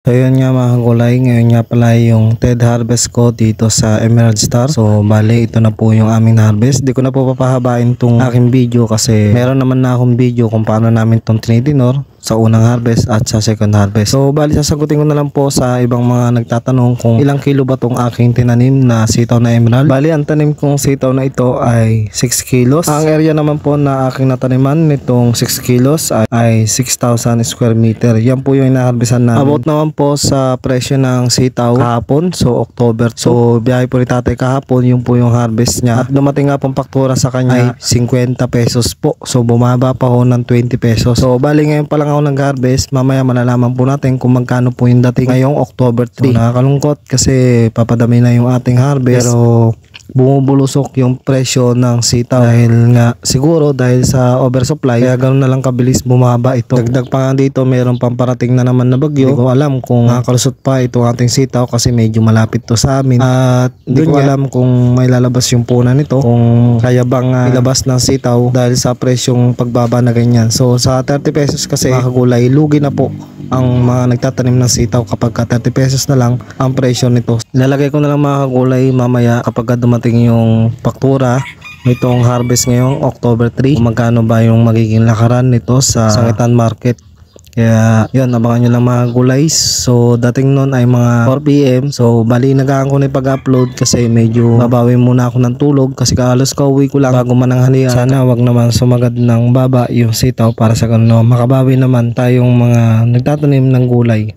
So yun nga mga gulay, ngayon nga pala yung TED harvest ko dito sa Emerald Star. So bale ito na po yung aming harvest. Di ko na po papahabain tong aking video kasi meron naman na akong video kung paano namin tong tinidinor sa unang harvest at sa second harvest. So bali sasagutin ko na lang po sa ibang mga nagtatanong kung ilang kilo ba tong aking tinanim na sitaw na emerald. Bali ang tanim kong sitaw na ito ay 6 kilos. Ang area naman po na aking nataniman nitong 6 kilos ay 6,000 square meter. Yan po yung inaharvestan na. About naman po sa presyo ng sitaw kahapon, so October. So biyahe po ni tatay kahapon, yung po yung harvest niya. At dumating nga pong faktura sa kanya ay 50 pesos po. So bumaba pa ho ng 20 pesos. So bali ngayon pa lang ako nag-harvest, mamaya malalaman po natin kung magkano po yung dating ngayong October 3. So, nakakalungkot kasi papadami na yung ating harvest pero bumubulusok yung presyo ng sitaw dahil nga siguro dahil sa oversupply kaya ganoon na lang kabilis bumaba ito. Dagdag pa nga dito meron pang parating na naman na bagyo. Hindi ko alam kung nakakalusot pa itong ating sitaw kasi medyo malapit to sa amin at hindi ko alam kung may lalabas yung punan nito, kung kaya bang ilabas ng sitaw dahil sa presyong pagbaba na ganyan. So sa 30 pesos kasi mga kagulay, lugi na po ang mga nagtatanim ng sitaw kapag 30 pesos na lang ang presyo nito. Lalagay ko na lang mga kagulay mamaya kapag dumating yung faktura nitong harvest ngayong October 3 kung magkano ba yung magiging lakaran nito sa Sangitan Market. Kaya yun, abangan nyo lang mga gulay. So dating nun ay mga 4 PM. So bali nagaan ko na pag-upload kasi medyo babawi muna ako ng tulog kasi kahalos kauwi ko lang bago mananghalian. Sana wag naman sumagad ng baba yung sitaw para sa ganun makabawi naman tayong mga nagtatanim ng gulay.